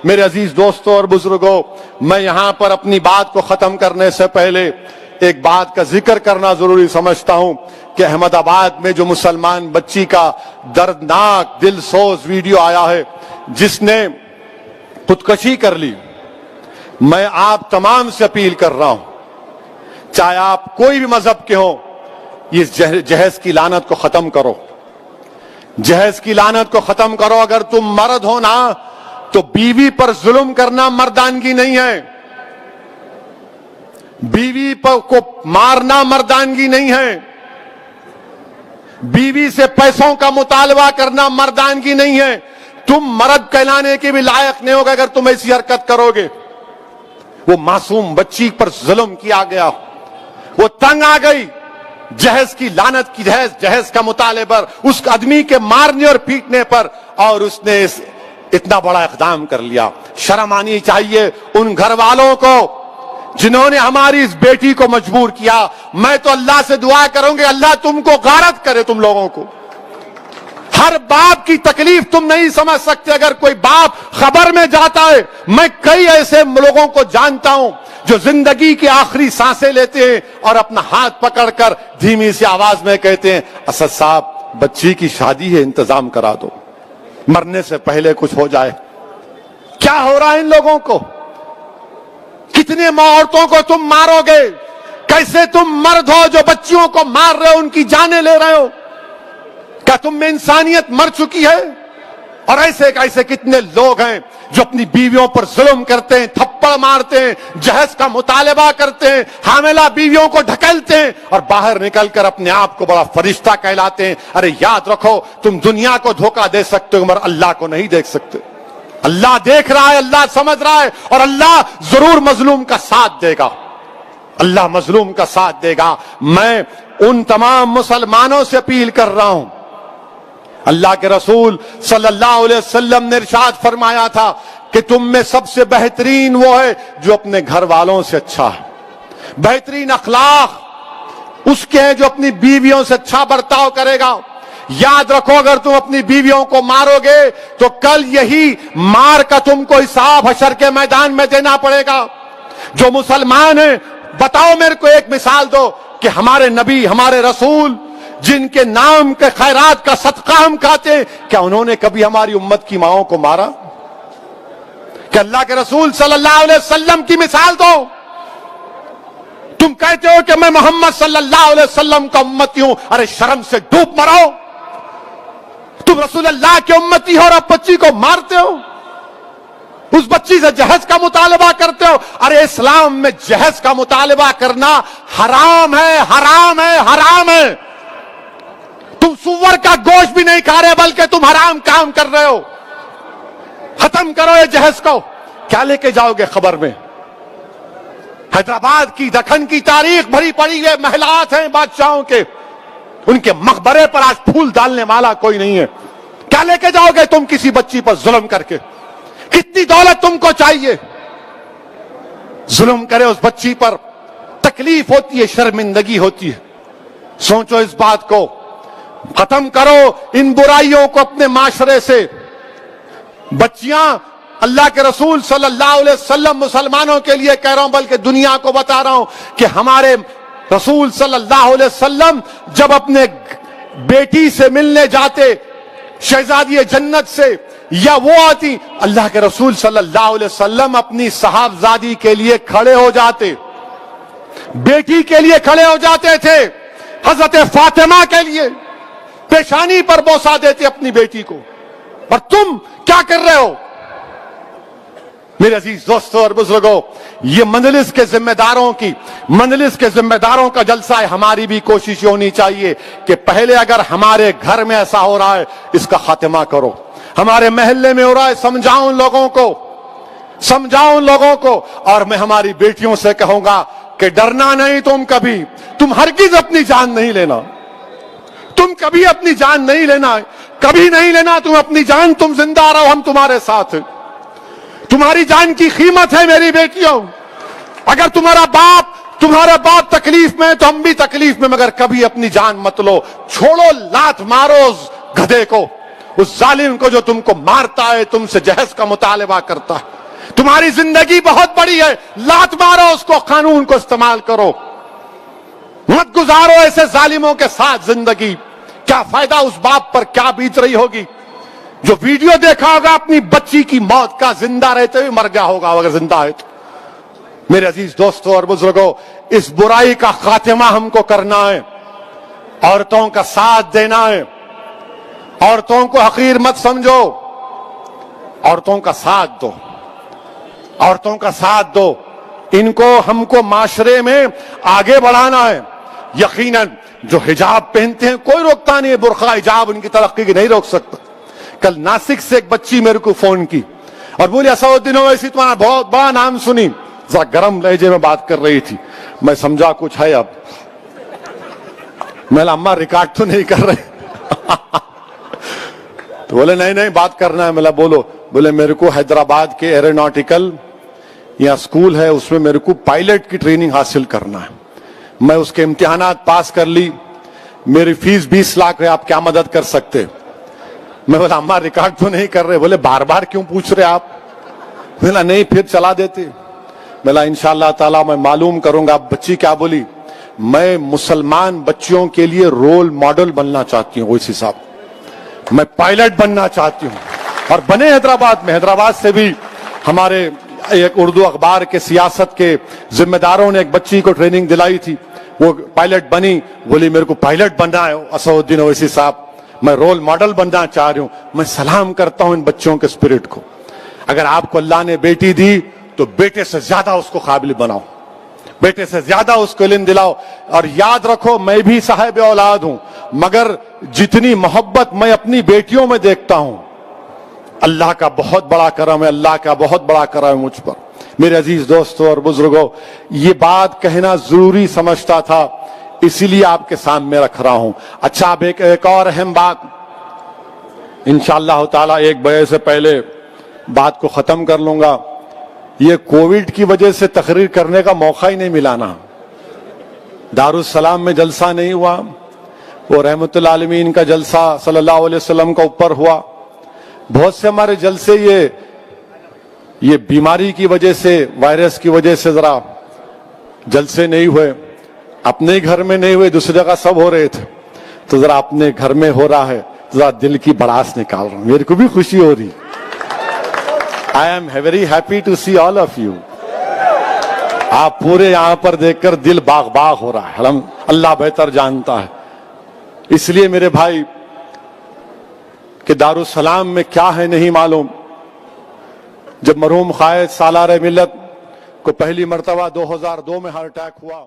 میرے عزیز دوستوں اور بزرگوں، میں یہاں پر اپنی بات کو ختم کرنے سے پہلے ایک بات کا ذکر کرنا ضروری سمجھتا ہوں کہ احمد آباد میں جو مسلمان بچی کا دردناک دل سوز ویڈیو آیا ہے جس نے خودکشی کر لی، میں آپ تمام سے اپیل کر رہا ہوں، چاہے آپ کوئی بھی مذہب کے ہوں، یہ جہیز کی لعنت کو ختم کرو، جہیز کی لعنت کو ختم کرو۔ اگر تم مرد ہو نا تو بیوی پر ظلم کرنا مردانگی نہیں ہے، بیوی کو مارنا مردانگی نہیں ہے، بیوی سے پیسوں کا مطالبہ کرنا مردانگی نہیں ہے۔ تم مرد کہلانے کے بھی لائق نہیں ہوگا اگر تم ایسی حرکت کرو گے۔ وہ معصوم بچی پر ظلم کیا گیا، وہ تنگ آ گئی جہیز کی لعنت کی، جہیز کا مطالبہ اس آدمی کے مارنے اور پیٹنے پر، اور اس نے اتنا بڑا اقدام کر لیا۔ شرم آنی چاہیے ان گھر والوں کو جنہوں نے ہماری اس بیٹی کو مجبور کیا۔ میں تو اللہ سے دعا کروں گی اللہ تم کو غارت کرے، تم لوگوں کو۔ ہر باپ کی تکلیف تم نہیں سمجھ سکتے اگر کوئی باپ خبر میں جاتا ہے۔ میں کئی ایسے لوگوں کو جانتا ہوں جو زندگی کی آخری سانسیں لیتے ہیں اور اپنا ہاتھ پکڑ کر دھیمی سی آواز میں کہتے ہیں اسد صاحب بچی کی شادی ہے، انتظام کرا دو، مرنے سے پہلے کچھ ہو جائے۔ کیا ہو رہا ہے ان لوگوں کو؟ کتنے ماں عورتوں کو تم مارو گے؟ کیسے تم مرد ہو جو بچیوں کو مار رہے ہو، ان کی جانیں لے رہے ہو؟ کیا تم میں انسانیت مر چکی ہے؟ اور ایسے کتنے لوگ ہیں جو اپنی بیویوں پر ظلم کرتے ہیں، تھپڑ مارتے ہیں، جہیز کا مطالبہ کرتے ہیں، حاملہ بیویوں کو ڈھکیلتے ہیں اور باہر نکل کر اپنے آپ کو بڑا فرشتہ کہلاتے ہیں۔ ارے یاد رکھو تم دنیا کو دھوکہ دے سکتے ہو مگر اللہ کو نہیں دیکھ سکتے۔ اللہ دیکھ رہا ہے، اللہ سمجھ رہا ہے، اور اللہ ضرور مظلوم کا ساتھ دے گا، اللہ مظلوم کا ساتھ دے گا۔ میں ان تمام مسلمانوں سے اپیل کر رہا ہوں، اللہ کے رسول صلی اللہ علیہ وسلم نے ارشاد فرمایا تھا کہ تم میں سب سے بہترین وہ ہے جو اپنے گھر والوں سے اچھا ہے، بہترین اخلاق اس کے ہیں جو اپنی بیویوں سے اچھا برتاؤ کرے گا۔ یاد رکھو اگر تم اپنی بیویوں کو مارو گے تو کل یہی مار کا تم کو حساب حشر کے میدان میں دینا پڑے گا۔ جو مسلمان ہیں بتاؤ میرے کو ایک مثال دو کہ ہمارے نبی ہمارے رسول جن کے نام کے خیرات کا صدقہ ہم کھاتے ہیں، کیا انہوں نے کبھی ہماری امت کی ماؤں کو مارا؟ کہ اللہ کے رسول صلی اللہ علیہ وسلم کی مثال دو۔ تم کہتے ہو کہ میں محمد صلی اللہ علیہ وسلم کا امتی ہوں، ارے شرم سے ڈوب مرو۔ تم رسول اللہ کے امتی ہو اور اب بچی کو مارتے ہو، اس بچی سے جہیز کا مطالبہ کرتے ہو۔ ارے اسلام میں جہیز کا مطالبہ کرنا حرام ہے، حرام ہے، حرام ہے۔ تم سور کا گوشت بھی نہیں کھا رہے بلکہ تم حرام کام کر رہے ہو۔ ختم کرو یہ جہیز کو۔ کیا لے کے جاؤ گے خبر میں؟ حیدرآباد کی دکن کی تاریخ بھری پڑی ہے، محلات ہیں بادشاہوں کے، ان کے مقبرے پر آج پھول ڈالنے والا کوئی نہیں ہے۔ کیا لے کے جاؤ گے تم کسی بچی پر ظلم کر کے؟ کتنی دولت تم کو چاہیے؟ ظلم کرے اس بچی پر، تکلیف ہوتی ہے، شرمندگی ہوتی ہے۔ سوچو اس بات کو، ختم کرو ان برائیوں کو اپنے معاشرے سے۔ بچیاں اللہ کے رسول صلی اللہ علیہ وسلم مسلمانوں کے لیے کہہ رہا ہوں بلکہ دنیا کو بتا رہا ہوں کہ ہمارے رسول صلی اللہ علیہ وسلم جب اپنے بیٹی سے ملنے جاتے، شہزادی جنت سے، یا وہ آتی، اللہ کے رسول صلی اللہ علیہ وسلم اپنی صاحبزادی کے لیے کھڑے ہو جاتے، بیٹی کے لیے کھڑے ہو جاتے تھے، حضرت فاطمہ کے لیے پیشانی پر بوسہ دیتے اپنی بیٹی کو۔ اور تم کیا کر رہے ہو؟ میرے عزیز دوستوں اور بزرگوں، یہ مجلس کے ذمہ داروں کا جلسہ ہے۔ ہماری بھی کوشش ہونی چاہیے کہ پہلے اگر ہمارے گھر میں ایسا ہو رہا ہے اس کا خاتمہ کرو، ہمارے محلے میں ہو رہا ہے سمجھاؤ ان لوگوں کو، اور میں ہماری بیٹیوں سے کہوں گا کہ ڈرنا نہیں، تم ہرگز اپنی جان نہیں لینا، تم کبھی اپنی جان نہیں لینا، کبھی نہیں لینا تم اپنی جان، تم زندہ رہو، ہم تمہارے ساتھ ہیں۔ تمہاری جان کی قیمت ہے میری بیٹیوں۔ اگر تمہارا باپ تکلیف میں تو ہم بھی تکلیف میں، مگر کبھی اپنی جان مت لو۔ چھوڑو، لات مارو اس گدھے کو، اس ظالم کو جو تم کو مارتا ہے, تم سے جہیز کا مطالبہ کرتا ہے. تمہاری زندگی بہت بڑی ہے, لات مارو اس کو, قانون کو استعمال کرو, مت گزارو ایسے ظالموں کے ساتھ زندگی. کیا فائدہ اس باپ پر, کیا بیت رہی ہوگی جو ویڈیو دیکھا ہوگا اپنی بچی کی موت کا, زندہ رہتے ہوئے مر گیا ہوگا اگر زندہ ہے تو. میرے عزیز دوستوں اور بزرگوں, اس برائی کا خاتمہ ہم کو کرنا ہے, عورتوں کا ساتھ دینا ہے. عورتوں کو حقیر مت سمجھو, عورتوں کا ساتھ دو, عورتوں کا ساتھ دو. ان کو ہم کو معاشرے میں آگے بڑھانا ہے. یقیناً جو حجاب پہنتے ہیں کوئی روکتا نہیں ہے, برقع حجاب ان کی ترقی کی نہیں روک سکتا. کل ناسک سے ایک بچی میرے کو فون کی اور بولی اسدالدین اویسی تمہارا بہت بڑا نام سنی, ذرا گرم لہجے میں بات کر رہی تھی. میں سمجھا کچھ ہے اب. میں اماں ریکارڈ تو نہیں کر رہے تو بولے نہیں بات کرنا ہے. میں بولو. بولے میرے کو حیدرآباد کے ایروناٹیکل یا اسکول ہے اس میں میرے کو پائلٹ کی ٹریننگ حاصل کرنا ہے. میں اس کے امتحانات پاس کر لی, میری فیس 20 لاکھ ہے, آپ کیا مدد کر سکتے؟ میں بولا اماں ریکارڈ تو نہیں کر رہے. بولے بار بار کیوں پوچھ رہے آپ؟ بولا نہیں پھر چلا دیتے. بولا انشاءاللہ تعالی میں معلوم کروں گا. بچی کیا بولی؟ میں مسلمان بچیوں کے لیے رول ماڈل بننا چاہتی ہوں. اویسی صاحب میں پائلٹ بننا چاہتی ہوں. اور بنے حیدرآباد میں. حیدرآباد سے بھی ہمارے ایک اردو اخبار کے سیاست کے ذمہ داروں نے ایک بچی کو ٹریننگ دلائی تھی, وہ پائلٹ بنی. بولی میرے کو پائلٹ بننا ہے اسدالدین اویسی صاحب, میں رول ماڈل بننا چاہ رہی ہوں. میں سلام کرتا ہوں ان بچوں کے اسپرٹ کو. اگر آپ کو اللہ نے بیٹی دی تو بیٹے سے زیادہ اس کو قابل بناؤ, بیٹے سے زیادہ اس کو علم دلاؤ. اور یاد رکھو میں بھی صاحب اولاد ہوں, مگر جتنی محبت میں اپنی بیٹیوں میں دیکھتا ہوں, اللہ کا بہت بڑا کرم ہے, اللہ کا بہت بڑا کرم ہے مجھ پر. میرے عزیز دوستوں اور بزرگوں, یہ بات کہنا ضروری سمجھتا تھا, اسی لیے آپ کے سامنے رکھ رہا ہوں. اچھا اب ایک اور اہم بات, انشاءاللہ تعالی 1 بجے سے پہلے بات کو ختم کر لوں گا. یہ کووڈ کی وجہ سے تقریر کرنے کا موقع ہی نہیں ملا نا. دارالسلام میں جلسہ نہیں ہوا, وہ رحمت العالمین کا جلسہ صلی اللہ علیہ وسلم کا اوپر ہوا. بہت سے ہمارے جلسے یہ بیماری کی وجہ سے, وائرس کی وجہ سے ذرا جلسے نہیں ہوئے. اپنے گھر میں نہیں ہوئے, دوسری جگہ سب ہو رہے تھے, تو ذرا اپنے گھر میں ہو رہا ہے, ذرا دل کی بڑاس نکال رہا ہوں. میرے کو بھی خوشی ہو رہی. I am very happy to see all of you. آپ پورے یہاں پر دیکھ کر دل باغ باغ ہو رہا ہے. اللہ بہتر جانتا ہے. اس لیے میرے بھائی کہ دارالسلام میں کیا ہے نہیں معلوم. جب مرحوم قائد سالار ملت کو پہلی مرتبہ 2002 میں ہارٹ اٹیک ہوا,